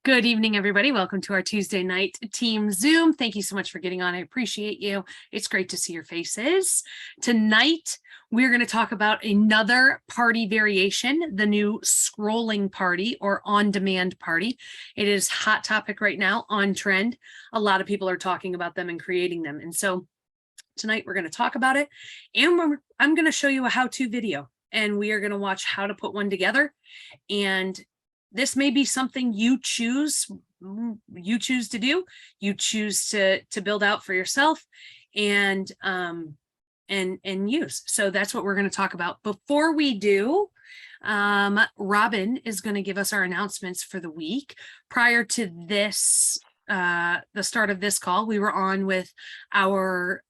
Good evening, everybody. Welcome to our Tuesday night team Zoom. Thank you so much for getting on. I appreciate you. It's great to see your faces. Tonight, we're going to talk about another party variation, the new scrolling party or on-demand party. It is hot topic right now, on trend. A lot of people are talking about them and creating them. And so tonight we're going to talk about it. And I'm going to show you a how-to video, and we are going to watch how to put one together. And this may be something you choose to do, you choose to build out for yourself and use. So that's what we're going to talk about. Before we do, Robin is going to give us our announcements for the week. Prior to this, the start of this call, we were on with our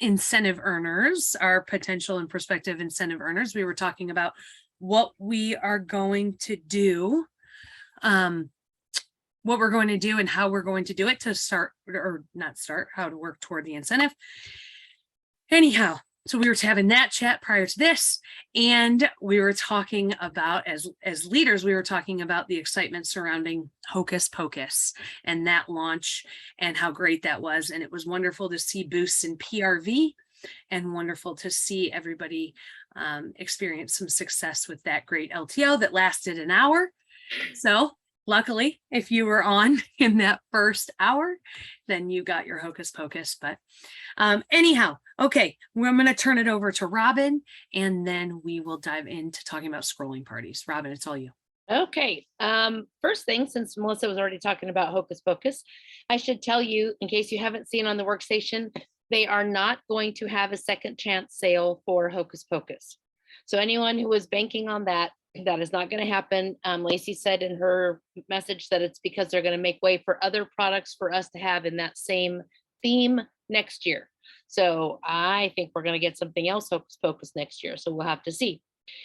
incentive earners, our potential and prospective incentive earners. We were talking about what we are going to do, and how we're going to do it to start or not start, how to work toward the incentive. Anyhow, so we were having that chat prior to this, and we were talking about, as leaders, we were talking about the excitement surrounding Hocus Pocus and that launch and how great that was. And it was wonderful to see boosts in PRV and wonderful to see everybody experience some success with that great LTO that lasted an hour. So luckily, if you were on in that first hour, then you got your Hocus Pocus. But anyhow, okay, I'm going to turn it over to Robin, and then we will dive into talking about scrolling parties. Robin, it's all you. Okay. First thing, since Melissa was already talking about Hocus Pocus, I should tell you, in case you haven't seen on the workstation, they are not going to have a second chance sale for Hocus Pocus. So anyone who was banking on that, that is not going to happen. Lacey said in her message that it's because they're going to make way for other products for us to have in that same theme next year. So I think we're going to get something else Hocus Pocus next year. So we'll have to see.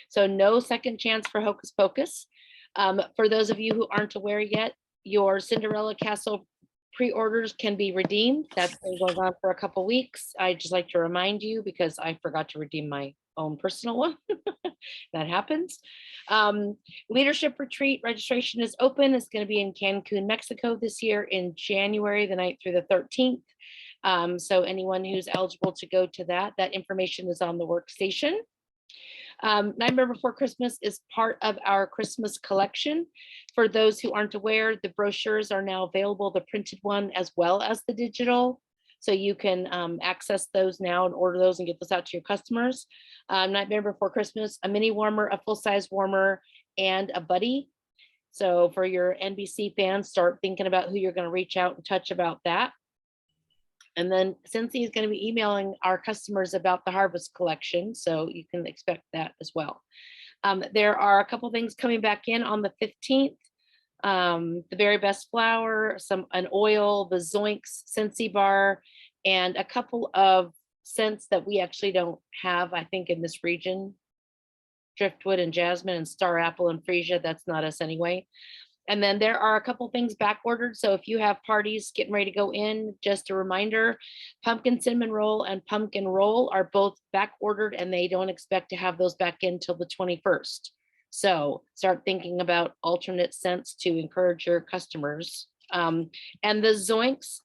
So no second chance for Hocus Pocus. For those of you who aren't aware yet, your Cinderella Castle pre-orders can be redeemed. That's been going on for a couple weeks. I just like to remind you because I forgot to redeem my own personal one. That happens. Leadership retreat registration is open. It's going to be in Cancun, Mexico this year in January the 9th through the 13th. So anyone who's eligible to go to that information is on the workstation. Nightmare Before Christmas is part of our Christmas collection. For those who aren't aware, the brochures are now available, the printed one as well as the digital. So you can access those now and order those and get those out to your customers. Nightmare Before Christmas, a mini warmer, a full-size warmer, and a buddy. So for your NBC fans, start thinking about who you're going to reach out and touch about that. And then Scentsy is going to be emailing our customers about the Harvest collection, so you can expect that as well. There are a couple things coming back in on the 15th. The Very Best Flour, an oil, the Zoinks Scentsy bar, and a couple of scents that we actually don't have, I think, in this region. Driftwood and Jasmine and Star Apple and Freesia, that's not us anyway. And then there are a couple things back ordered. So if you have parties getting ready to go in, just a reminder, pumpkin cinnamon roll and pumpkin roll are both back ordered, and they don't expect to have those back in till the 21st. So start thinking about alternate scents to encourage your customers. And the Zoinks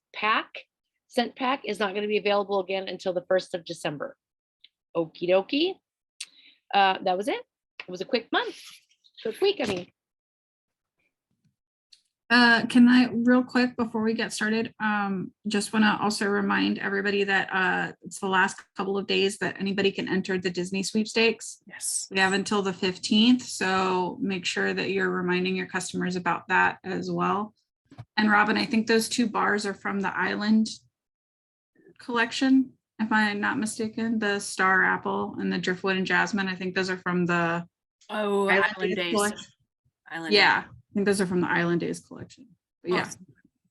scent pack is not going to be available again until the 1st of December. Okie dokie. That was it. It was a quick month, quick week, I mean. Can I real quick before we get started, just want to also remind everybody that it's the last couple of days that anybody can enter the Disney sweepstakes. Yes. We have until the 15th, so make sure that you're reminding your customers about that as well. And Robin, I think those two bars are from the Island collection, if I'm not mistaken, the Star Apple and the Driftwood and Jasmine. I think those are from the Island Days. Island Days. I think those are from the Island Days collection. But yeah. Awesome.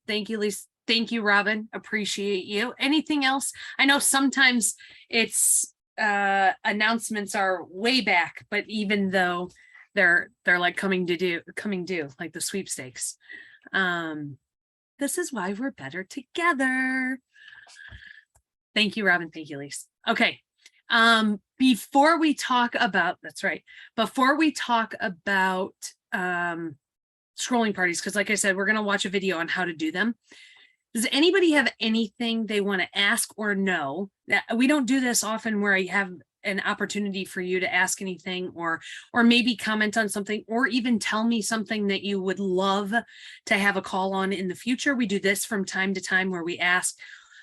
Thank you, Lisa. Thank you, Robin. Appreciate you. Anything else? I know sometimes it's announcements are way back, but even though they're like coming due, like the sweepstakes. This is why we're better together. Thank you, Robin. Thank you, Lisa. Okay. Before we talk about, that's right. Before we talk about scrolling parties, because like I said, we're going to watch a video on how to do them. Does anybody have anything they want to ask or know? We don't do this often where I have an opportunity for you to ask anything or maybe comment on something or even tell me something that you would love to have a call on in the future. We do this from time to time where we ask.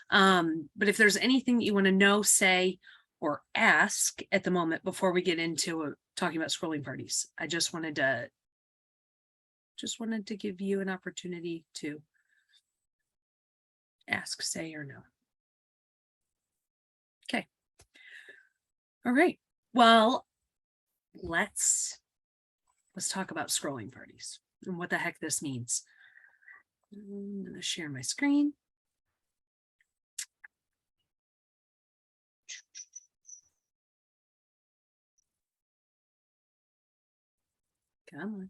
But if there's anything that you want to know, say, or ask at the moment before we get into talking about scrolling parties, I just wanted to give you an opportunity to ask, say, or no. Okay. All right. Well, let's talk about scrolling parties and what the heck this means. I'm going to share my screen. Come on.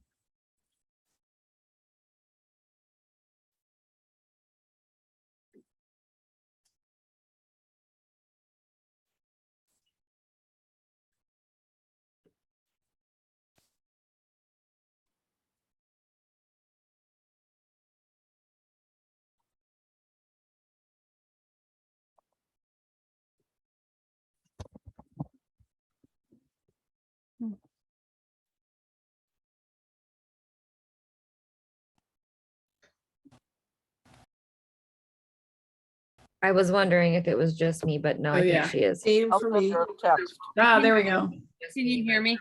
I was wondering if it was just me, but no, Oh, I think yeah. she is. Same I'll for send me. her a text. Ah, there we go. Can you hear me?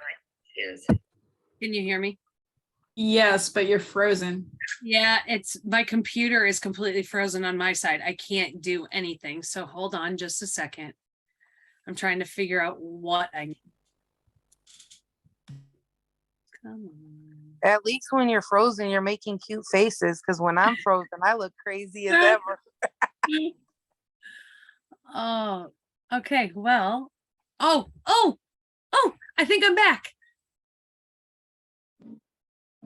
Can you hear me? Yes, but you're frozen. Yeah, my computer is completely frozen on my side. I can't do anything. So hold on just a second. I'm trying to figure out what I need. Come on. At least when you're frozen, you're making cute faces. Because when I'm frozen, I look crazy as ever. Oh, okay. Well, oh, I think I'm back.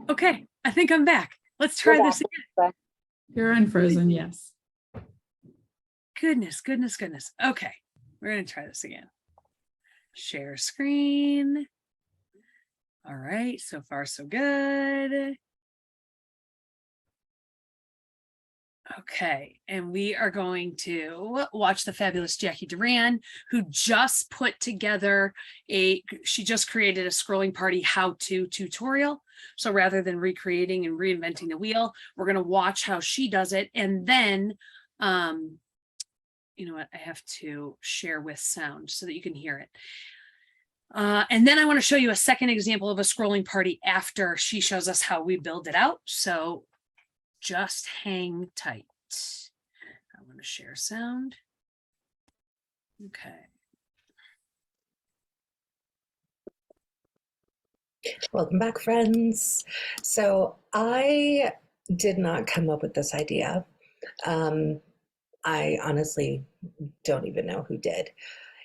Okay, I think I'm back. Let's try this again. You're unfrozen, yes. Goodness. Okay, we're gonna try this again. Share screen. All right, so far so good. Okay, and we are going to watch the fabulous Jacqui Duran, who just put together she just created a scrolling party how-to tutorial. So rather than recreating and reinventing the wheel, we're going to watch how she does it. And then, you know what, I have to share with sound so that you can hear it. And then I want to show you a second example of a scrolling party after she shows us how we build it out. So just hang tight. I want to share sound. Okay. Welcome back, friends. So I did not come up with this idea. I honestly don't even know who did.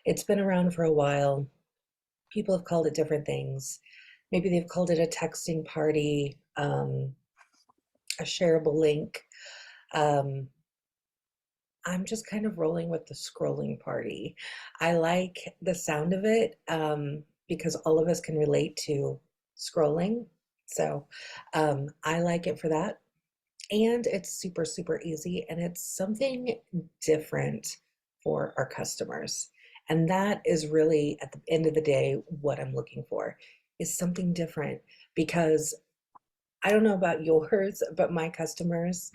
It's been around for a while. People have called it different things. Maybe they've called it a texting party, a shareable link. I'm just kind of rolling with the scrolling party. I like the sound of it because all of us can relate to scrolling. So I like it for that. And it's super, super easy. And it's something different for our customers. And that is really, at the end of the day, what I'm looking for is something different. Because I don't know about yours, but my customers,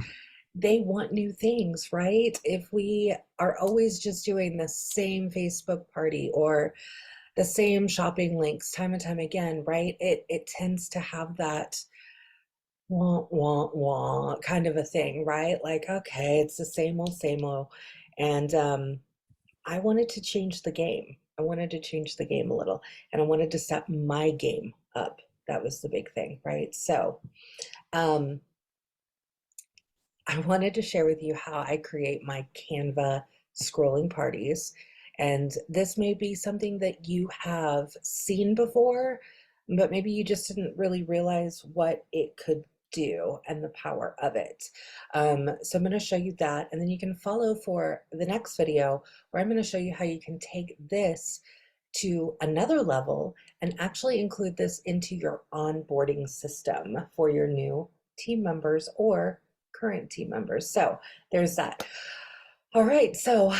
they want new things, right? If we are always just doing the same Facebook party or the same shopping links time and time again, right? It tends to have that wah, wah, wah kind of a thing, right? Like, okay, it's the same old. And I wanted to change the game. I wanted to change the game a little, and I wanted to set my game up. That was the big thing, right? So I wanted to share with you how I create my Canva scrolling parties. And this may be something that you have seen before, but maybe you just didn't really realize what it could do and the power of it. So I'm going to show you that, and then you can follow for the next video where I'm going to show you how you can take this to another level and actually include this into your onboarding system for your new team members or current team members. So there's that. All right, so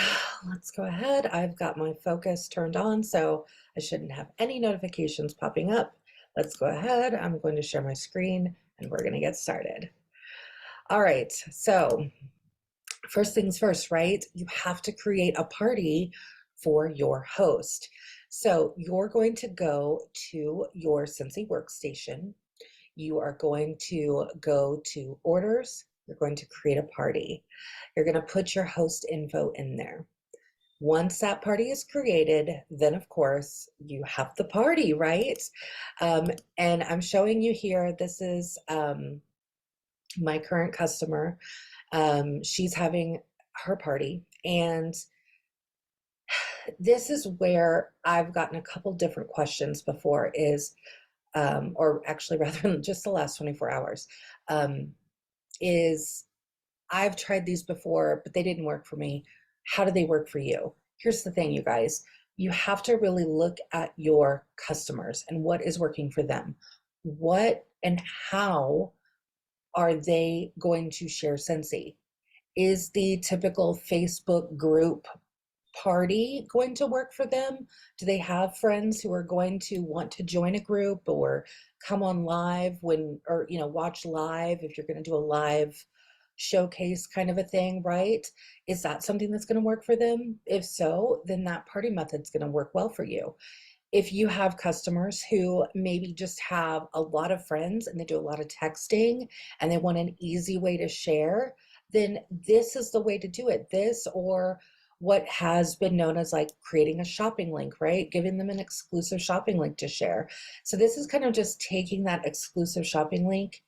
let's go ahead. I've got my focus turned on, so I shouldn't have any notifications popping up. Let's go ahead. I'm going to share my screen and we're going to get started. All right, so first things first, right? You have to create a party for your host. So you're going to go to your Scentsy workstation. You are going to go to orders. You're going to create a party. You're going to put your host info in there. Once that party is created, then of course you have the party, right? And I'm showing you here, this is my current customer. She's having her party, and this is where I've gotten a couple different questions before is, or actually rather than just the last 24 hours, is I've tried these before, but they didn't work for me. How do they work for you? Here's the thing, you guys. You have to really look at your customers and what is working for them. What and how are they going to share Scentsy? Is the typical Facebook group party going to work for them? Do they have friends who are going to want to join a group or come on live when, or, you know, watch live if you're going to do a live showcase kind of a thing, right? Is that something that's going to work for them? If so, then that party method's going to work well for you. If you have customers who maybe just have a lot of friends and they do a lot of texting and they want an easy way to share, then this is the way to do it. This, or what has been known as like creating a shopping link, right? Giving them an exclusive shopping link to share. So this is kind of just taking that exclusive shopping link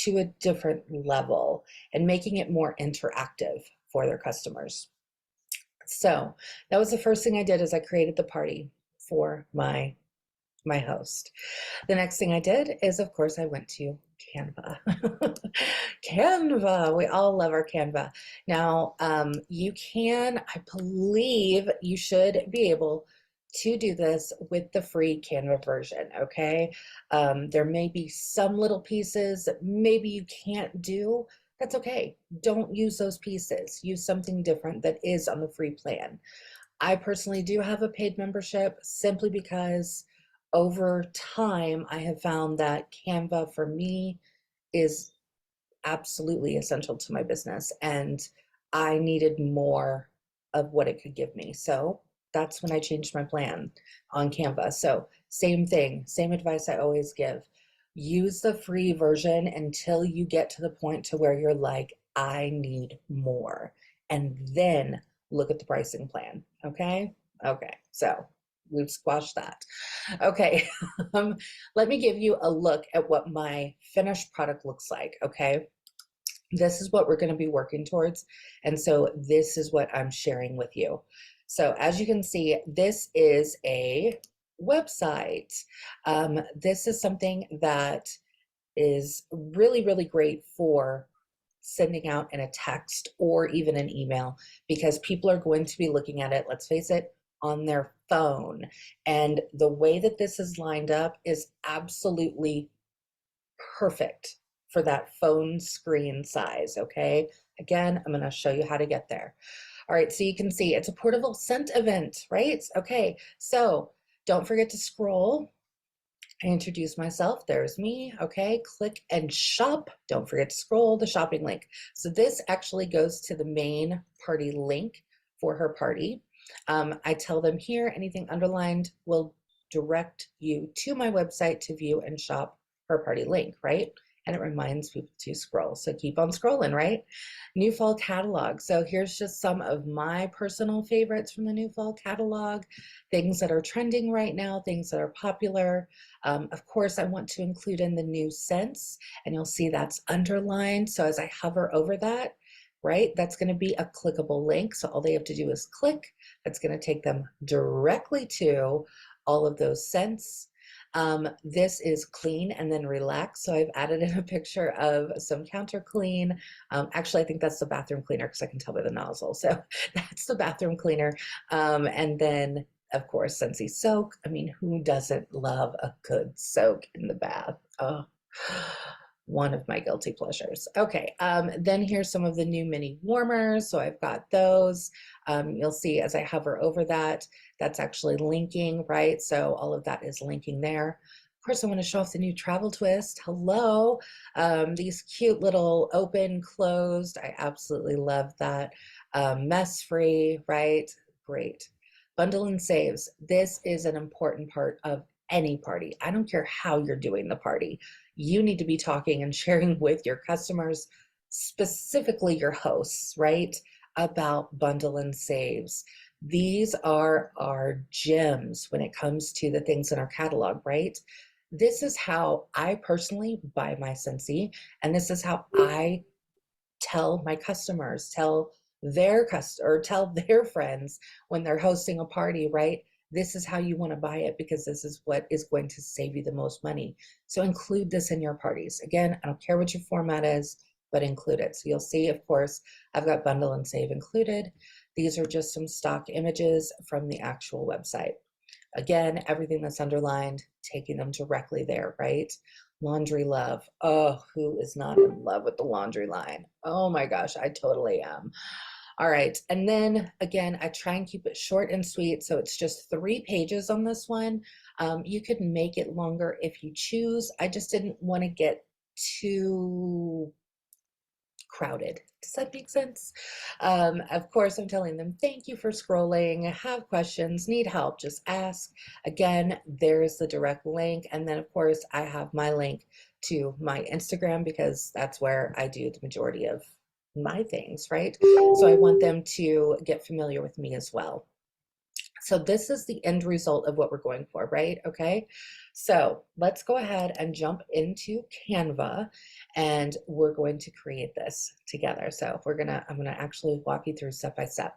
to a different level and making it more interactive for their customers. So that was the first thing I did, is I created the party for my host. The next thing I did is, of course, I went to Canva. Canva, we all love our Canva. Now, you can, I believe you should be able to do this with the free Canva version, okay? There may be some little pieces that maybe you can't do. That's okay. Don't use those pieces. Use something different that is on the free plan. I personally do have a paid membership simply because over time I have found that Canva for me is absolutely essential to my business, and I needed more of what it could give me. So that's when I changed my plan on Canva. So same thing, same advice I always give. Use the free version until you get to the point to where you're like, I need more. And then look at the pricing plan, okay? Okay, so we've squashed that. Okay, let me give you a look at what my finished product looks like, okay? This is what we're going to be working towards. And so this is what I'm sharing with you. So as you can see, this is a website. This is something that is really, really great for sending out in a text or even an email, because people are going to be looking at it, let's face it, on their phone. And the way that this is lined up is absolutely perfect for that phone screen size, okay? Again, I'm gonna show you how to get there. All right, so you can see it's a portable scent event, right? Okay, so don't forget to scroll. I introduce myself, there's me, okay? Click and shop. Don't forget to scroll the shopping link. So this actually goes to the main party link for her party. I tell them here, anything underlined will direct you to my website to view and shop her party link, right? And it reminds people to scroll. So keep on scrolling, right? New fall catalog. So here's just some of my personal favorites from the new fall catalog, things that are trending right now, things that are popular. Of course, I want to include in the new scents, and you'll see that's underlined. So as I hover over that, right, that's going to be a clickable link. So all they have to do is click. That's going to take them directly to all of those scents. This is clean and then relax. So I've added in a picture of some counter clean. Actually, I think that's the bathroom cleaner because I can tell by the nozzle. So that's the bathroom cleaner. And then, of course, Scentsy soak. I mean, who doesn't love a good soak in the bath? Oh, One of my guilty pleasures. Okay, then here's some of the new mini warmers. So I've got those. You'll see as I hover over that, that's actually linking, right? So all of that is linking there. Of course, I want to show off the new travel twist. Hello. These cute little open, closed. I absolutely love that. Mess free, right? Great. Bundle and saves. This is an important part of any party. I don't care how you're doing the party. You need to be talking and sharing with your customers, specifically your hosts, right, about bundle and saves. These are our gems when it comes to the things in our catalog, right? This is how I personally buy my Scentsy, and this is how I tell my customers, tell their friends when they're hosting a party, right? This is how you want to buy it because this is what is going to save you the most money. So include this in your parties. Again, I don't care what your format is, but include it. So you'll see, of course, I've got bundle and save included. These are just some stock images from the actual website. Again, everything that's underlined, taking them directly there, right? Laundry love. Oh, who is not in love with the laundry line? Oh my gosh, I totally am. All right, and then again, I try and keep it short and sweet, so it's just 3 pages on this one. You could make it longer if you choose. I just didn't want to get too crowded. Does that make sense? Of course, I'm telling them, thank you for scrolling, have questions, need help, just ask. Again, there's the direct link. And then of course I have my link to my Instagram because that's where I do the majority of my things, right? So I want them to get familiar with me as well. So this is the end result of what we're going for, right? Okay, so let's go ahead and jump into Canva and we're going to create this together. So I'm gonna actually walk you through step by step.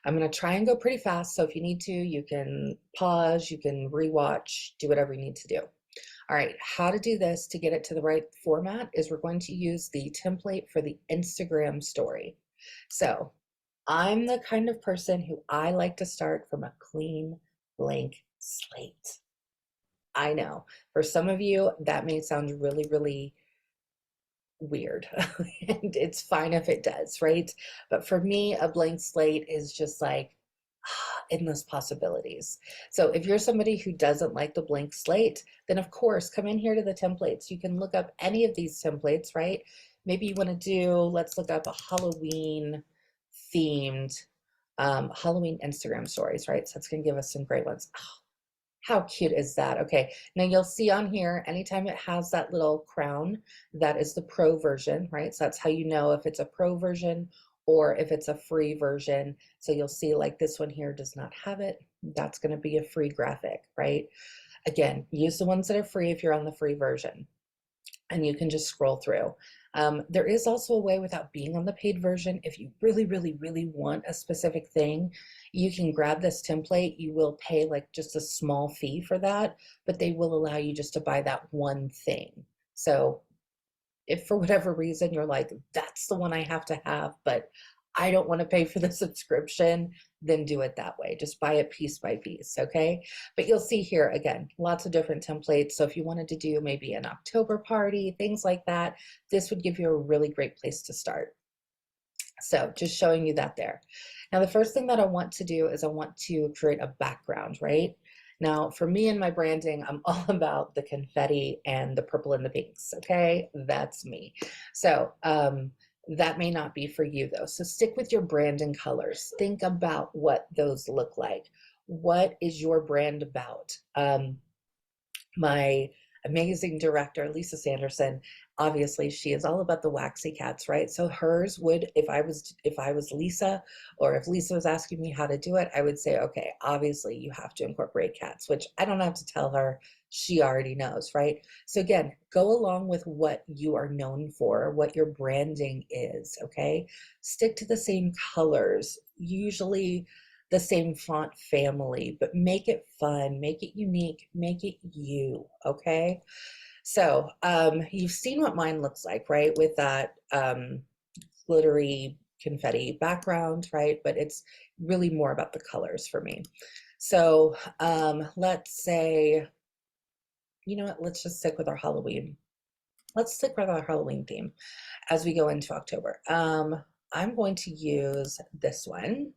I'm gonna try and go pretty fast. So if you need to, you can pause, you can rewatch, do whatever you need to do. All right, how to do this to get it to the right format is we're going to use the template for the Instagram story. So I'm the kind of person who I like to start from a clean, blank slate. I know for some of you that may sound really, really weird and it's fine if it does, right? But for me, a blank slate is just like endless possibilities. So if you're somebody who doesn't like the blank slate, then of course, come in here to the templates. You can look up any of these templates, right? Maybe you want to do, let's look up a Halloween themed Halloween Instagram stories, right? So it's going to give us some great ones. Oh, how cute is that? Okay, now you'll see on here, anytime it has that little crown, that is the pro version, right? So that's how you know if it's a pro version or if it's a free version. So you'll see like this one here does not have it. That's going to be a free graphic, right? Again, use the ones that are free if you're on the free version. And you can just scroll through. There is also a way without being on the paid version. If you really, really, really want a specific thing, you can grab this template. You will pay like just a small fee for that, but they will allow you just to buy that one thing. So if for whatever reason you're like, that's the one I have to have, but I don't want to pay for the subscription, then do it that way. Just buy it piece by piece, okay? But you'll see here, again, lots of different templates. So if you wanted to do maybe an October party, things like that, this would give you a really great place to start. So just showing you that there. Now, the first thing that I want to do is I want to create a background, right? Now, for me and my branding, I'm all about the confetti and the purple and the pinks, okay? That's me. So, that may not be for you though. So stick with your brand and colors. Think about what those look like. What is your brand about? My amazing director, Lisa Sanderson, obviously she is all about the waxy cats, right? So hers would, if I was Lisa, or if Lisa was asking me how to do it, I would say, okay, obviously you have to incorporate cats, which I don't have to tell her, she already knows, right? So again, go along with what you are known for, what your branding is, okay? Stick to the same colors, usually the same font family, but make it fun, make it unique, make it you, okay? So you've seen what mine looks like, right? With that glittery confetti background, right? But it's really more about the colors for me. So let's say, you know what, let's just stick with our Halloween let's stick with our Halloween theme as we go into October. I'm going to use this one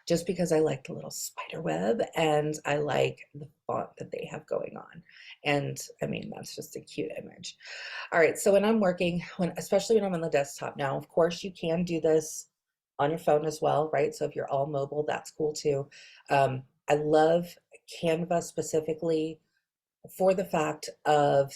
just because I like the little spider web and I like the font that they have going on. And I mean, that's just a cute image. All right, so when I'm working, especially when I'm on the desktop now, of course you can do this on your phone as well, right? So if you're all mobile, that's cool too. I love Canva specifically for the fact of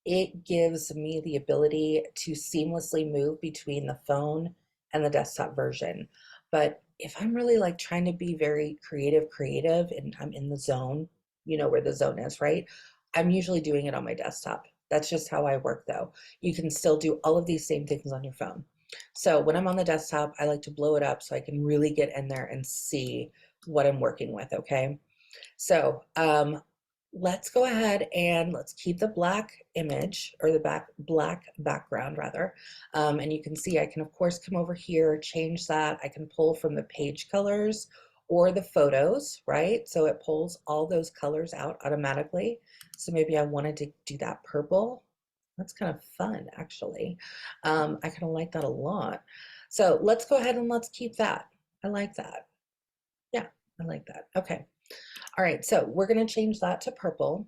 it gives me the ability to seamlessly move between the phone and the desktop version. But if I'm really like trying to be very creative and I'm in the zone, you know where the zone is, right? I'm usually doing it on my desktop. That's just how I work though. You can still do all of these same things on your phone. So when I'm on the desktop, I like to blow it up so I can really get in there and see what I'm working with, okay? So let's go ahead and let's keep the black image or the black background rather. And you can see I can of course come over here, change that. I can pull from the page colors or the photos, right? So it pulls all those colors out automatically. So maybe I wanted to do that purple. That's kind of fun actually. I kind of like that a lot. So let's go ahead and let's keep that. I like that. Yeah, I like that. Okay. All right, so we're going to change that to purple.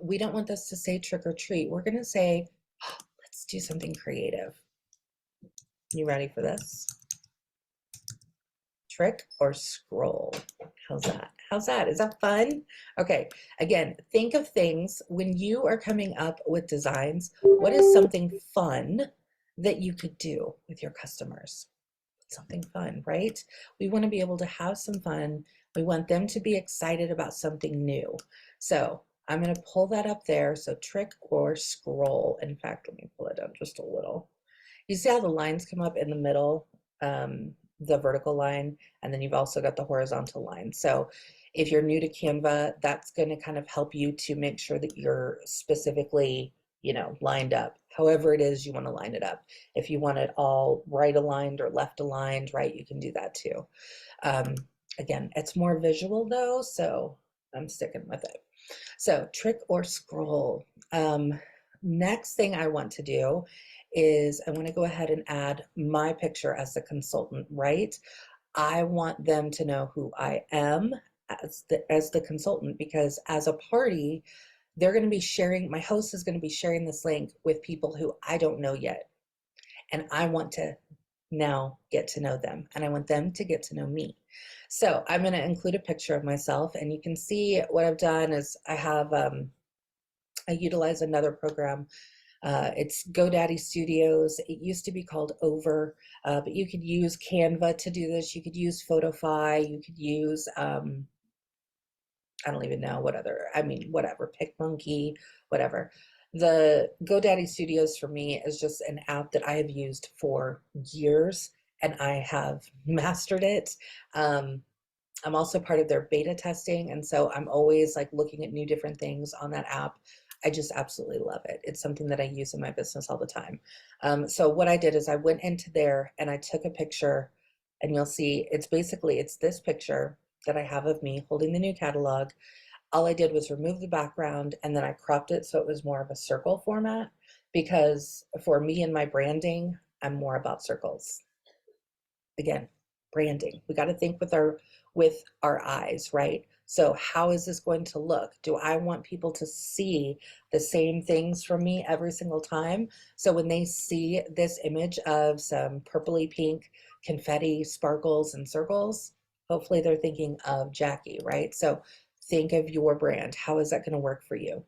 We don't want this to say trick or treat. We're going to say, oh, let's do something creative. You ready for this? Trick or scroll. How's that? How's that? Is that fun? Okay, again, think of things when you are coming up with designs. What is something fun that you could do with your customers? Something fun, right? We want to be able to have some fun. We want them to be excited about something new. So I'm going to pull that up there. So trick or scroll. In fact, let me pull it down just a little. You see how the lines come up in the middle, the vertical line, and then you've also got the horizontal line. So if you're new to Canva, that's going to kind of help you to make sure that you're specifically, you know, lined up. However it is you want to line it up. If you want it all right aligned or left aligned, right, you can do that too. Again, it's more visual though, so I'm sticking with it. So trick or scroll. Next thing I want to do is I want to go ahead and add my picture as the consultant, right? I want them to know who I am as the consultant, because as a party, they're going to be sharing, my host is going to be sharing this link with people who I don't know yet. And I want to now get to know them, and I want them to get to know me. So I'm going to include a picture of myself, and you can see what I've done is I have, I utilize another program. It's GoDaddy Studios. It used to be called Over, but you could use Canva to do this. You could use Photofy. You could use, I don't even know what other, I mean, whatever, PicMonkey, whatever. The GoDaddy Studios for me is just an app that I have used for years and I have mastered it. I'm also part of their beta testing. And so I'm always like looking at new different things on that app. I just absolutely love it. It's something that I use in my business all the time. So what I did is I went into there and I took a picture, and you'll see it's basically, it's this picture that I have of me holding the new catalog. All I did was remove the background and then I cropped it so it was more of a circle format, because for me and my branding, I'm more about circles. Again, branding. We got to think with our eyes, right? So how is this going to look? Do I want people to see the same things from me every single time? So when they see this image of some purpley pink confetti, sparkles, and circles, hopefully they're thinking of Jacqui, right? So think of your brand. How is that going to work for you?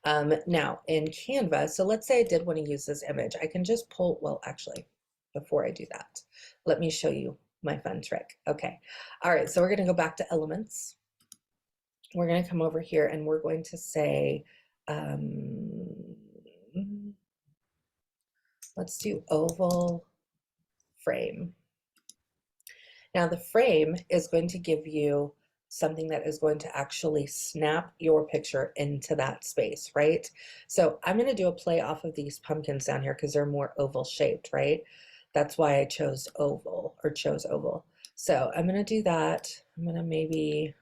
Now in Canva, so let's say I did want to use this image. I can just pull, well, actually, before I do that, let me show you my fun trick. Okay. All right. So we're going to go back to elements. We're going to come over here and we're going to say, let's do oval frame. Now the frame is going to give you something that is going to actually snap your picture into that space, right? So I'm going to do a play off of these pumpkins down here because they're more oval shaped, right? That's why I chose oval. So I'm going to do that. I'm going to maybe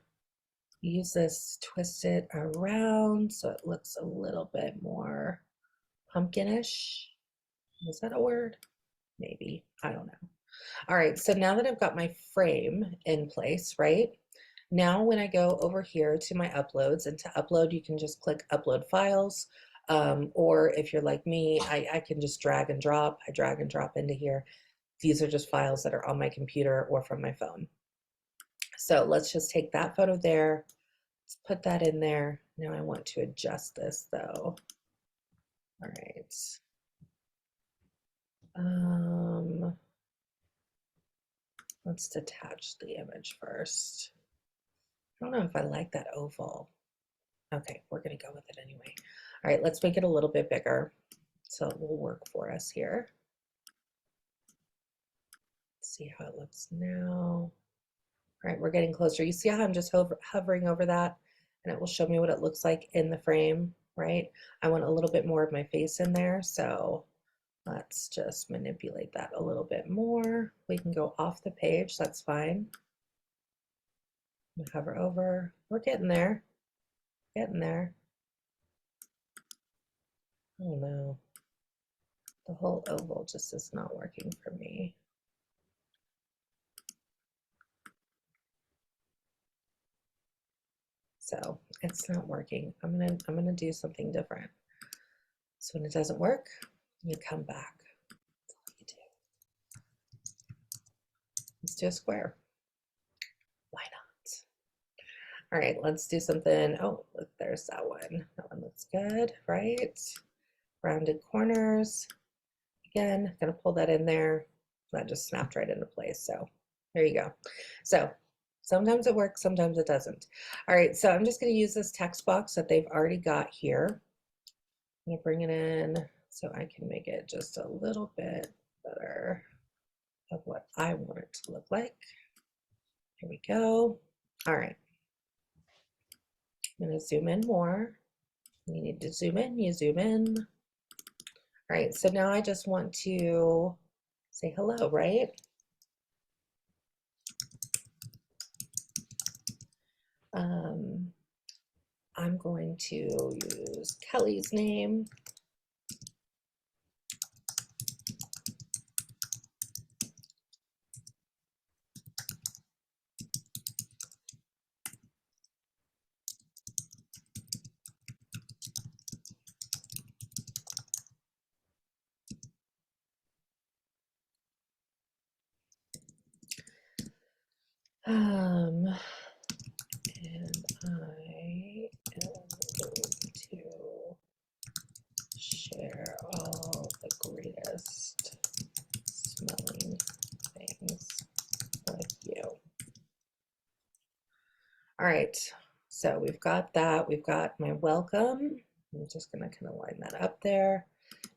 use this, twist it around so it looks a little bit more pumpkinish. Is that a word? Maybe, I don't know. All right, so now that I've got my frame in place, right? Now when I go over here to my uploads, and to upload, you can just click upload files. Or if you're like me, I can just drag and drop. I drag and drop into here. These are just files that are on my computer or from my phone. So let's just take that photo there. Let's put that in there. Now I want to adjust this though. All right. Let's detach the image first. I don't know if I like that oval. Okay, we're gonna go with it anyway. All right, let's make it a little bit bigger so it will work for us here. Let's see how it looks now. All right, we're getting closer. You see how I'm just hovering over that and it will show me what it looks like in the frame, right? I want a little bit more of my face in there, so let's just manipulate that a little bit more. We can go off the page, that's fine. Hover over, we're getting there, getting there. Oh no, the whole oval just is not working for me. So it's not working. I'm gonna do something different. So when it doesn't work, you come back. That's all you do. Let's do a square. Why not? All right, let's do something. Oh, look, there's that one. That one looks good, right? Rounded corners. Again, gonna pull that in there. That just snapped right into place. So there you go. So sometimes it works, sometimes it doesn't. All right, so I'm just gonna use this text box that they've already got here. I'm gonna bring it in so I can make it just a little bit better of what I want it to look like. Here we go. All right. I'm gonna zoom in more. You need to zoom in, you zoom in. All right, so now I just want to say hello, right? I'm going to use Kelly's name. And I am going to share all the greatest smelling things with you. All right, so we've got that. We've got my welcome. I'm just gonna kind of line that up there.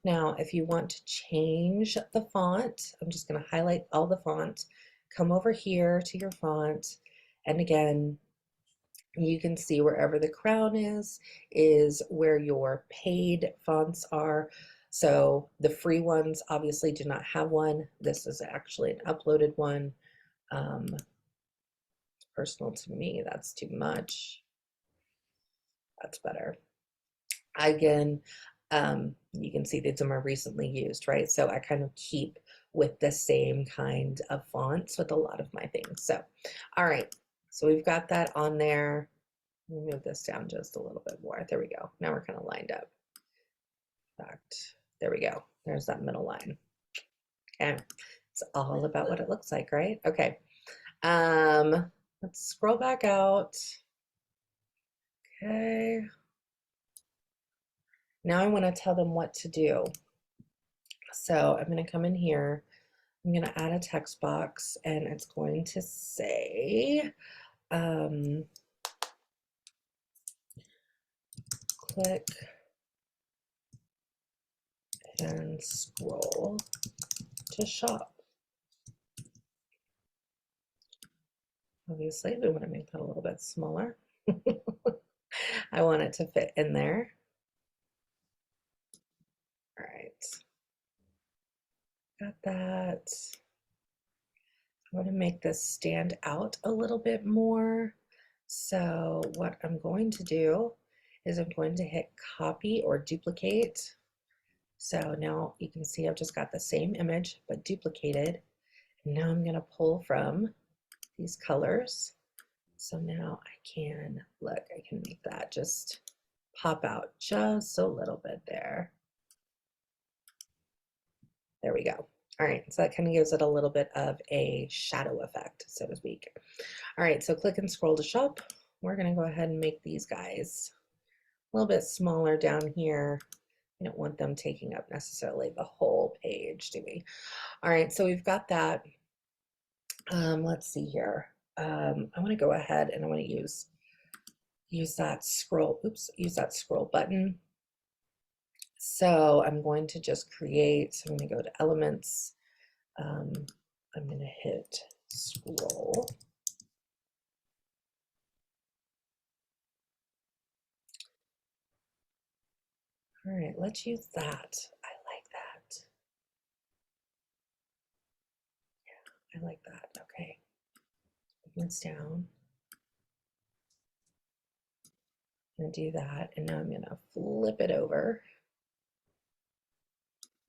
Now, if you want to change the font, I'm just gonna highlight all the font, come over here to your font, and again, you can see wherever the crown is where your paid fonts are. So the free ones obviously do not have one. This is actually an uploaded one. Personal to me, that's too much. That's better. Again, you can see these are more recently used, right? So I kind of keep with the same kind of fonts with a lot of my things. So, all right, so we've got that on there. Let me move this down just a little bit more. There we go. Now we're kind of lined up. In fact, there we go. There's that middle line. Okay, it's all about what it looks like, right? Okay, let's scroll back out. Okay. Now I want to tell them what to do. So I'm going to come in here. I'm going to add a text box and it's going to say, click and scroll to shop. Obviously, we want to make that a little bit smaller. I want it to fit in there. All right, got that. I want to make this stand out a little bit more. So what I'm going to do is I'm going to hit copy or duplicate. So now you can see I've just got the same image, but duplicated. And now I'm going to pull from these colors. So now I can, look, I can make that just pop out just a little bit there. There we go. All right, so that kind of gives it a little bit of a shadow effect, so to speak. All right, so click and scroll to shop. We're gonna go ahead and make these guys a little bit smaller down here. We don't want them taking up necessarily the whole page, do we? All right, so we've got that. Let's see here. I wanna go ahead and I wanna use that scroll, use that scroll button. So I'm going to just create, I'm going to go to elements. I'm going to hit scroll. All right, let's use that. I like that. Yeah, I like that. Okay. Put this down. I'm going to do that. And now I'm going to flip it over.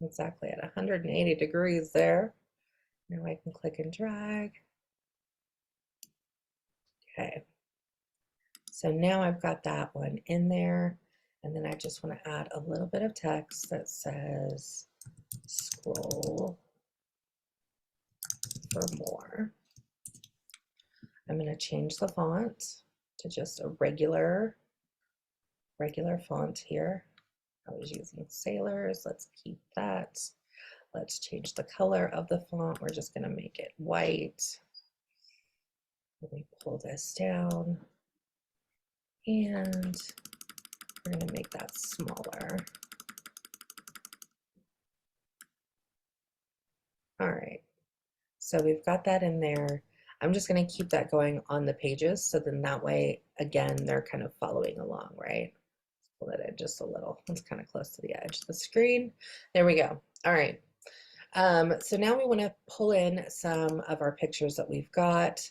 Exactly at 180 degrees there. Now I can click and drag. Okay. So now I've got that one in there. And then I just want to add a little bit of text that says scroll for more. I'm going to change the font to just a regular font here. I was using Sailors. Let's keep that. Let's change the color of the font. We're just going to make it white. Let me pull this down. And we're going to make that smaller. All right. So we've got that in there. I'm just going to keep that going on the pages. So then that way, again, they're kind of following along, right? Pull it in just a little. It's kind of close to the edge of the screen. There we go. All right. So now we want to pull in some of our pictures that we've got.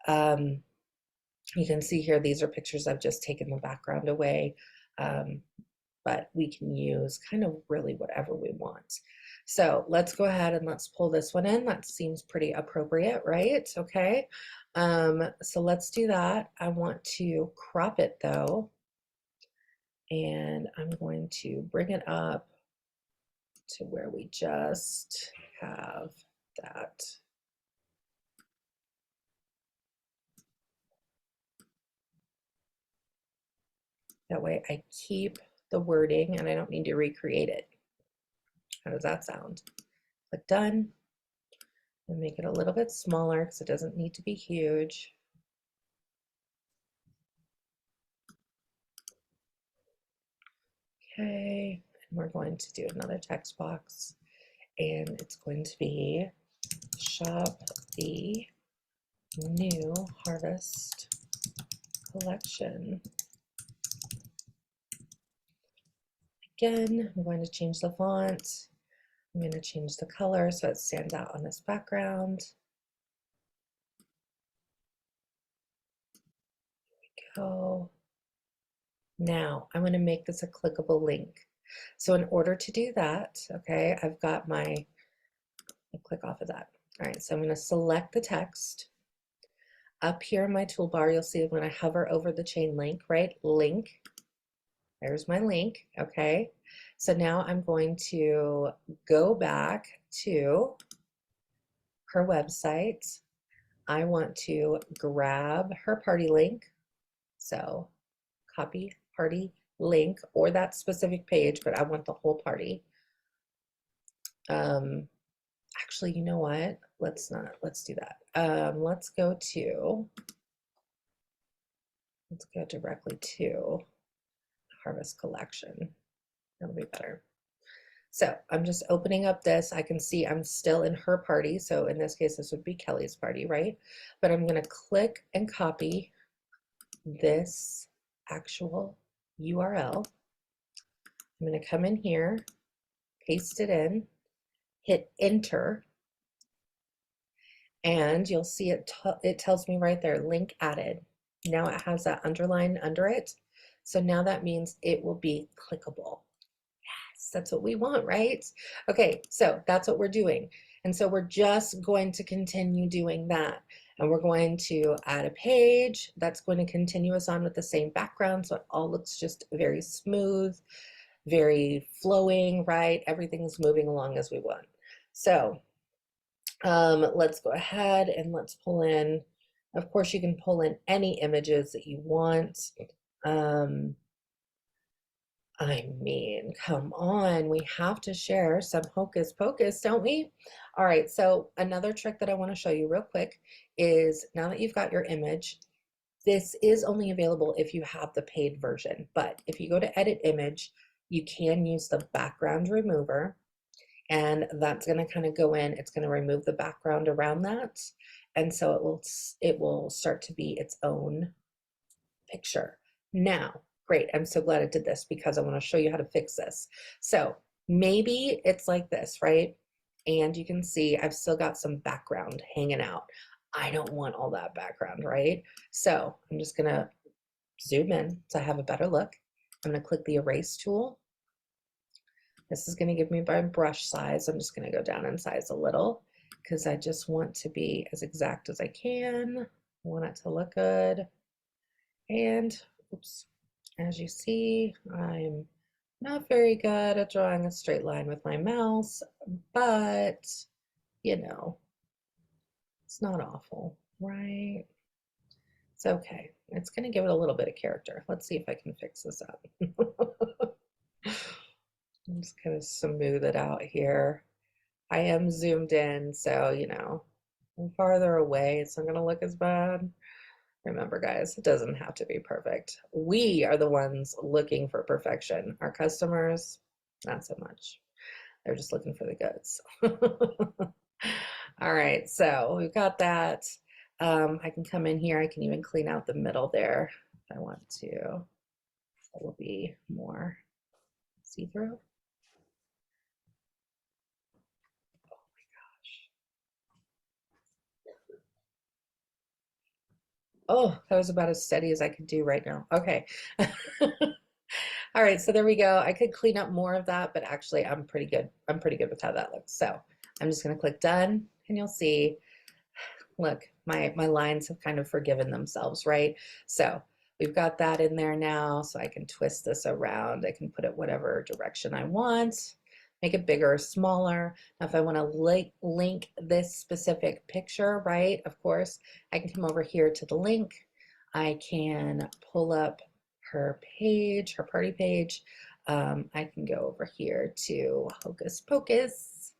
You can see here, these are pictures I've just taken the background away, but we can use kind of really whatever we want. So let's go ahead and let's pull this one in. That seems pretty appropriate, right? Okay. So let's do that. I want to crop it though. And I'm going to bring it up to where we just have that. That way I keep the wording and I don't need to recreate it. How does that sound? Click done and make it a little bit smaller because it doesn't need to be huge. Okay, and we're going to do another text box and it's going to be shop the new harvest collection. Again, I'm going to change the font. I'm going to change the color so it stands out on this background. Here we go. Now I'm going to make this a clickable link. So in order to do that, okay, I've got my, click off of that. All right, so I'm going to select the text. Up here in my toolbar, you'll see when I hover over the chain link, right? Link. There's my link, okay? So now I'm going to go back to her website. I want to grab her party link. So copy party link or that specific page, but I want the whole party. Actually, you know what? Let's do that. Let's go directly to Harvest Collection. That'll be better. So I'm just opening up this. I can see I'm still in her party. So in this case, this would be Kelly's party, right? But I'm going to click and copy this actual URL. I'm going to come in here, paste it in, hit enter, and you'll see it tells me right there, link added. Now it has that underline under it. So now that means it will be clickable. Yes, that's what we want, right? Okay, so that's what we're doing. And so we're just going to continue doing that. And we're going to add a page that's going to continue us on with the same background. So it all looks just very smooth, very flowing, right? Everything's moving along as we want. So let's go ahead and let's pull in, of course, you can pull in any images that you want. I mean, come on, we have to share some hocus pocus, don't we? All right, so another trick that I want to show you real quick is now that you've got your image, this is only available if you have the paid version, but if you go to edit image, you can use the background remover, and that's going to kind of go in, it's going to remove the background around that, and so it will start to be its own picture. Now, great, I'm so glad I did this because I want to show you how to fix this. So maybe it's like this, right? And you can see I've still got some background hanging out. I don't want all that background, right? So I'm just gonna zoom in so I have a better look. I'm gonna click the erase tool. This is gonna give me my brush size. I'm just gonna go down in size a little because I just want to be as exact as I can. I want it to look good. And oops, as you see, I'm not very good at drawing a straight line with my mouse, but you know, it's not awful, right? It's okay. It's going to give it a little bit of character. Let's see if I can fix this up. I'm just going to smooth it out here. I am zoomed in, so, you know, I'm farther away. It's not going to look as bad. Remember, guys, it doesn't have to be perfect. We are the ones looking for perfection. Our customers, not so much. They're just looking for the goods. All right, so we've got that. I can come in here. I can even clean out the middle there if I want to. That will be more see-through. Oh, that was about as steady as I could do right now. Okay. All right, so there we go. I could clean up more of that, but actually I'm pretty good. I'm pretty good with how that looks. So I'm just gonna click done and you'll see, look, my lines have kind of forgiven themselves, right? So we've got that in there now, so I can twist this around. I can put it whatever direction I want, make it bigger or smaller. Now, if I want to link this specific picture, right, of course, I can come over here to the link. I can pull up her page, her party page. I can go over here to Hocus Pocus.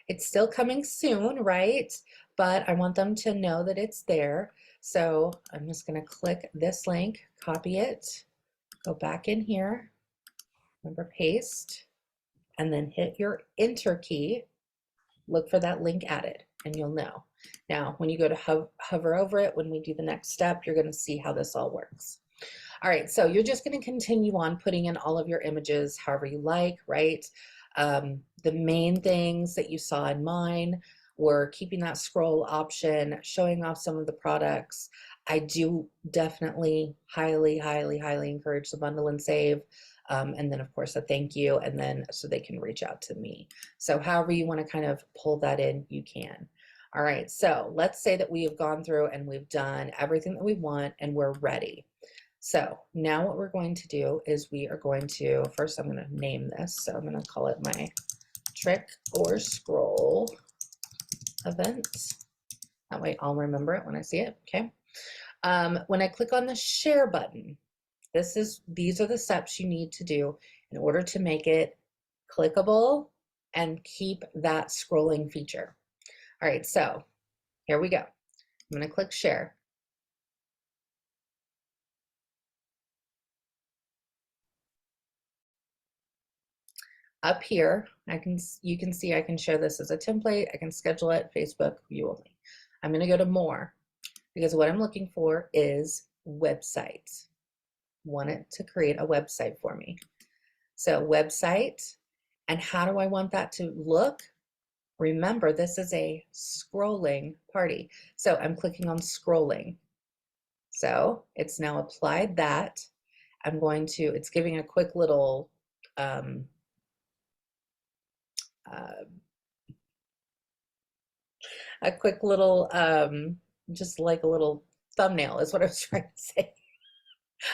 It's still coming soon, right? But I want them to know that it's there. So I'm just going to click this link, copy it, go back in here, remember paste, and then hit your enter key. Look for that link added and you'll know. Now, when you go to hover over it, when we do the next step, you're going to see how this all works. All right, so you're just going to continue on putting in all of your images however you like, right? The main things that you saw in mine were keeping that scroll option, showing off some of the products. I do definitely highly encourage the bundle and save. And then of course a thank you, and then so they can reach out to me. So however you want to kind of pull that in, you can. All right, so let's say that we have gone through and we've done everything that we want and we're ready. So now what we're going to do is we are going to, first I'm going to name this. So I'm going to call it my trick or scroll event. That way I'll remember it when I see it, okay? When I click on the share button, these are the steps you need to do in order to make it clickable and keep that scrolling feature. All right, so here we go. I'm going to click share. Up here, you can see I can share this as a template. I can schedule it, Facebook, view only. I'm going to go to more because what I'm looking for is websites. Want it to create a website for me. So website, and how do I want that to look? Remember, this is a scrolling party. So I'm clicking on scrolling. So it's now applied that. I'm going to, it's giving a quick little, just like a little thumbnail is what I was trying to say.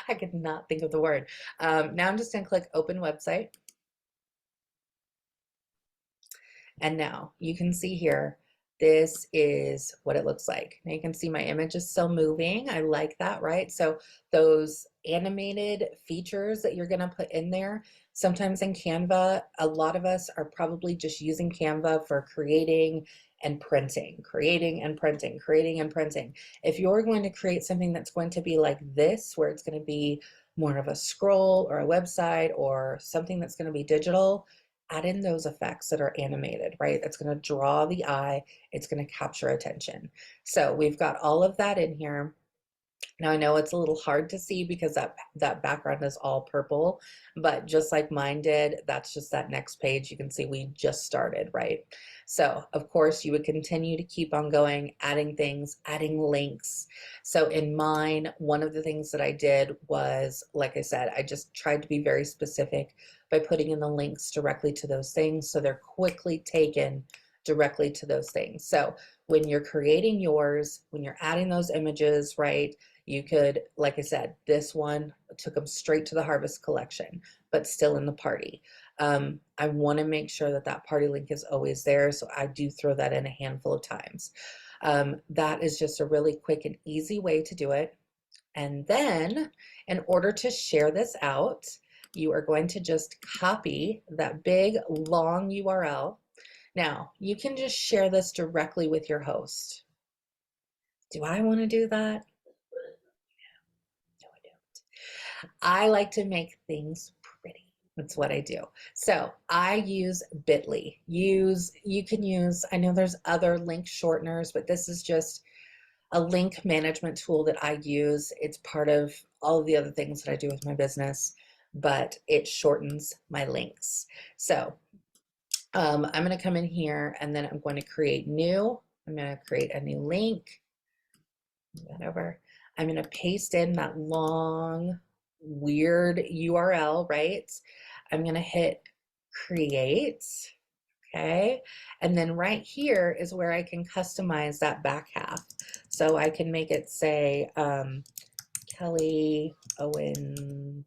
I could not think of the word. Now I'm just gonna click open website. And now you can see here, this is what it looks like. Now you can see my image is still moving. I like that, right? So those animated features that you're gonna put in there, sometimes in Canva, a lot of us are probably just using Canva for creating and printing, creating and printing, creating and printing. If you're going to create something that's going to be like this, where it's gonna be more of a scroll or a website or something that's gonna be digital, add in those effects that are animated, right? That's going to draw the eye. It's going to capture attention. So we've got all of that in here. Now I know it's a little hard to see because that background is all purple, but just like mine did, that's just that next page. You can see we just started, right? So of course you would continue to keep on going, adding things, adding links. So in mine, one of the things that I did was, like I said, I just tried to be very specific by putting in the links directly to those things, so they're quickly taken directly to those things. So when you're creating yours, when you're adding those images, right, you could, like I said, this one took them straight to the harvest collection, but still in the party. I want to make sure that that party link is always there, so I do throw that in a handful of times. That is just a really quick and easy way to do it. And then in order to share this out, you are going to just copy that big long URL. Now you can just share this directly with your host. Do I want to do that? No, I don't. I like to make things pretty. That's what I do. So I use Bitly. You can use, I know there's other link shorteners, but this is just a link management tool that I use. It's part of all of the other things that I do with my business, but it shortens my links. So I'm going to come in here and then I'm going to create new. I'm going to create a new link. Move that over. I'm going to paste in that long, weird URL, right? I'm going to hit create. Okay. And then right here is where I can customize that back half. So I can make it say, Kelly Owen,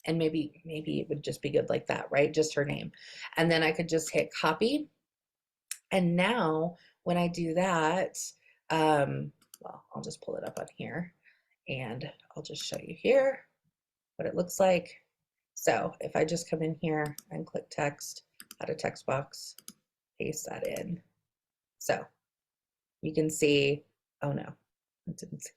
and maybe it would just be good like that, right? Just her name. And then I could just hit copy. And now when I do that, well, I'll just pull it up on here and I'll just show you here what it looks like. So if I just come in here and click text, add a text box, paste that in. So you can see, oh no, it didn't.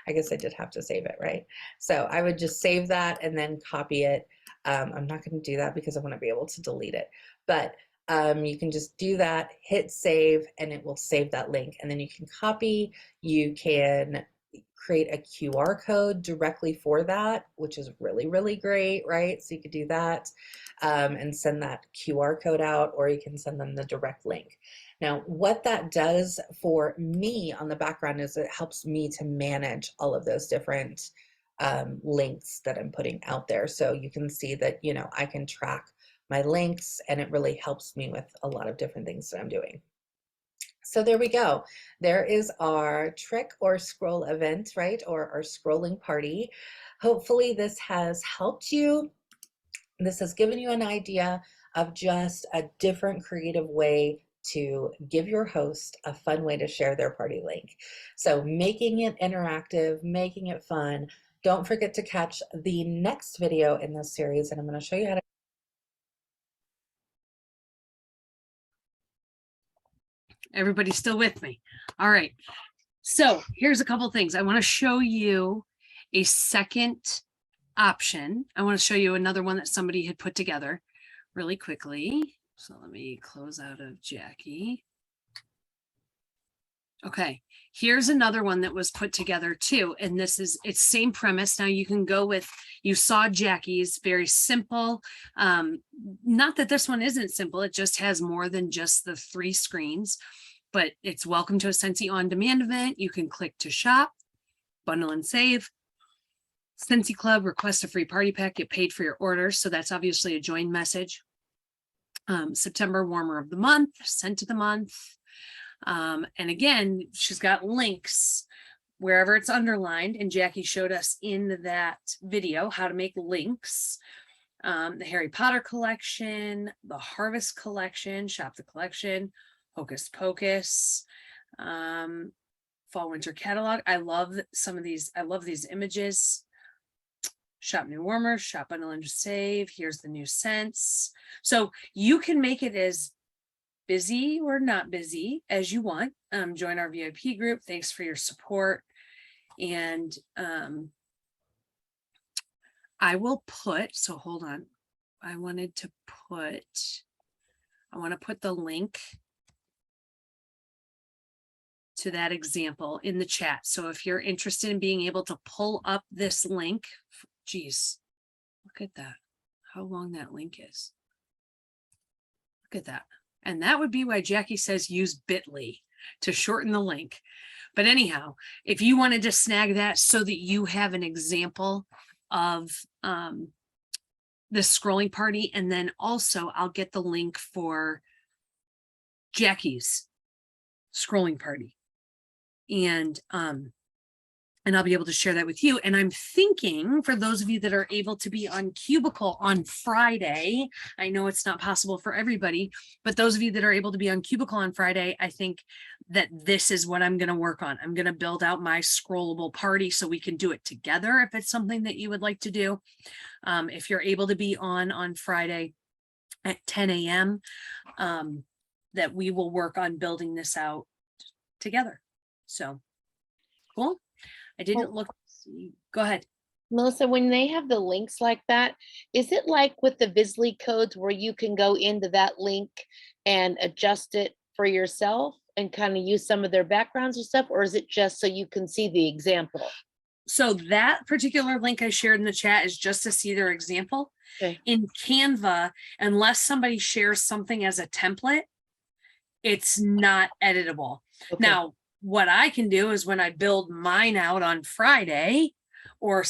I guess I did have to save it, right? So I would just save that and then copy it. I'm not going to do that because I want to be able to delete it, but you can just do that, hit save, and it will save that link. And then you can copy, you can create a QR code directly for that, which is really, really great, right? So you could do that and send that QR code out, or you can send them the direct link. Now, what that does for me on the background is it helps me to manage all of those different links that I'm putting out there. So you can see that, you know, I can track my links and it really helps me with a lot of different things that I'm doing. So there we go. There is our trick or scroll event, right? Or our scrolling party. Hopefully this has helped you. This has given you an idea of just a different creative way to give your host a fun way to share their party link. So making it interactive, making it fun. Don't forget to catch the next video in this series, and I'm going to show you how to. Everybody's still with me. All right. So here's a couple things. I want to show you a second option. I want to show you another one that somebody had put together really quickly. So let me close out of Jacqui. Okay, here's another one that was put together too. And this is, it's same premise. Now you can go with, you saw Jacqui's, very simple. Not that this one isn't simple. It just has more than just the 3 screens. but it's welcome to a Scentsy on-demand event. You can click to shop, bundle and save. Scentsy Club, request a free party pack, get paid for your orders. So that's obviously a join message. September warmer of the month, scent of the month. And again, she's got links wherever it's underlined, and Jacqui showed us in that video how to make links. The Harry Potter collection, the Harvest collection, shop the collection, Hocus Pocus, fall winter catalog. I love some of these. I love these images. Shop new warmers, shop bundle and save. Here's the new scents. So you can make it as busy or not busy as you want. Join our VIP group. Thanks for your support. And I will put, so hold on. I want to put the link to that example in the chat. So if you're interested in being able to pull up this link, geez, look at that, how long that link is. Look at that. And that would be why Jacqui says use bit.ly to shorten the link. But anyhow, if you wanted to snag that so that you have an example of this scrolling party, and then also I'll get the link for Jacqui's scrolling party. And I'll be able to share that with you. And I'm thinking for those of you that are able to be on Cubicle on Friday, I know it's not possible for everybody, but those of you that are able to be on Cubicle on Friday, I think that this is what I'm going to work on. I'm going to build out my scrollable party so we can do it together if it's something that you would like to do. If you're able to be on Friday at 10 a.m., that we will work on building this out together. So cool. I didn't look. Go ahead. Melissa, when they have the links like that, is it like with the Visly codes where you can go into that link and adjust it for yourself and kind of use some of their backgrounds or stuff? Or is it just so you can see the example? So that particular link I shared in the chat is just to see their example. Okay. In Canva, unless somebody shares something as a template, it's not editable. Okay. Now, what I can do is when I build mine out on Friday, or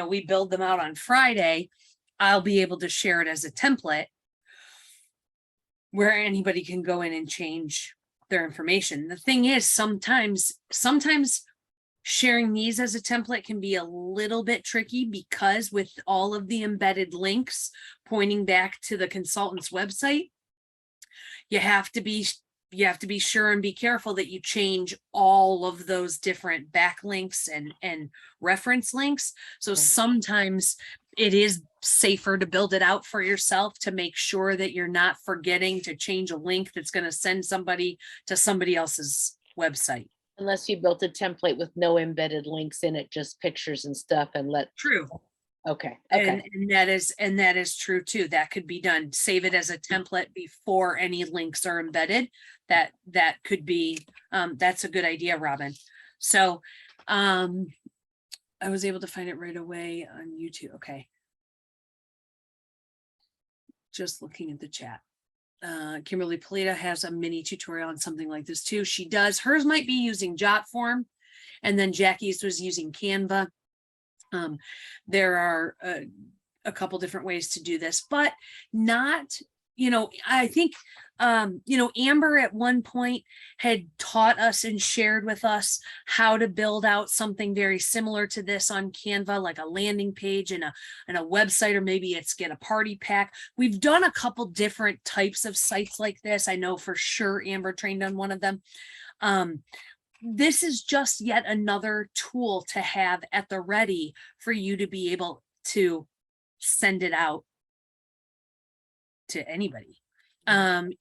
we build them out on Friday, I'll be able to share it as a template where anybody can go in and change their information. The thing is, sometimes sharing these as a template can be a little bit tricky because with all of the embedded links pointing back to the consultant's website, you have to be sure and be careful that you change all of those different backlinks and reference links. So sometimes it is safer to build it out for yourself to make sure that you're not forgetting to change a link that's going to send somebody to somebody else's website. Unless you built a template with no embedded links in it, just pictures and stuff and True. Okay. And that is true too. That could be done. Save it as a template before any links are embedded. That could be, that's a good idea, Robin. So I was able to find it right away on YouTube. Okay. Just looking at the chat. Kimberly Polita has a mini tutorial on something like this too. She does. Hers might be using Jotform, and then Jacqui's was using Canva. There are a couple different ways to do this, but not, I think, Amber at one point had taught us and shared with us how to build out something very similar to this on Canva, like a landing page and a website, or maybe it's get a party pack. We've done a couple different types of sites like this. I know for sure Amber trained on one of them. This is just yet another tool to have at the ready for you to be able to send it out to anybody.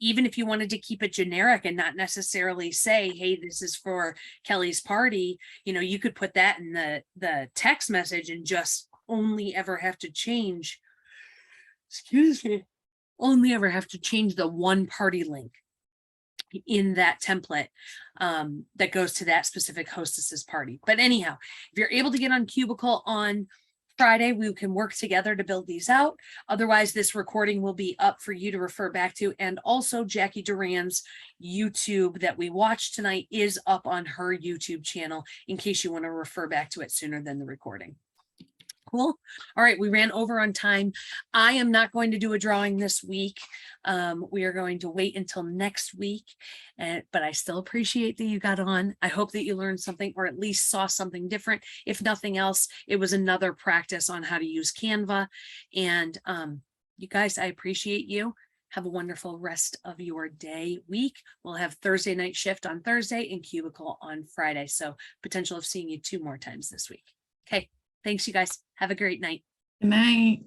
Even if you wanted to keep it generic and not necessarily say, hey, this is for Kelly's party, you could put that in the text message and just only ever have to change, only ever have to change the one party link in that template that goes to that specific hostess's party. But anyhow, if you're able to get on Cubicle on Friday, we can work together to build these out. Otherwise, this recording will be up for you to refer back to. And also Jacqui Duran's YouTube that we watched tonight is up on her YouTube channel in case you want to refer back to it sooner than the recording. Cool. All right, we ran over on time. I am not going to do a drawing this week. We are going to wait until next week, but I still appreciate that you got on. I hope that you learned something or at least saw something different. If nothing else, it was another practice on how to use Canva. And you guys, I appreciate you. Have a wonderful rest of your day, week. We'll have Thursday night shift on Thursday and cubicle on Friday. So potential of seeing you 2 more times this week. Okay. Thanks, you guys. Have a great night. Good night.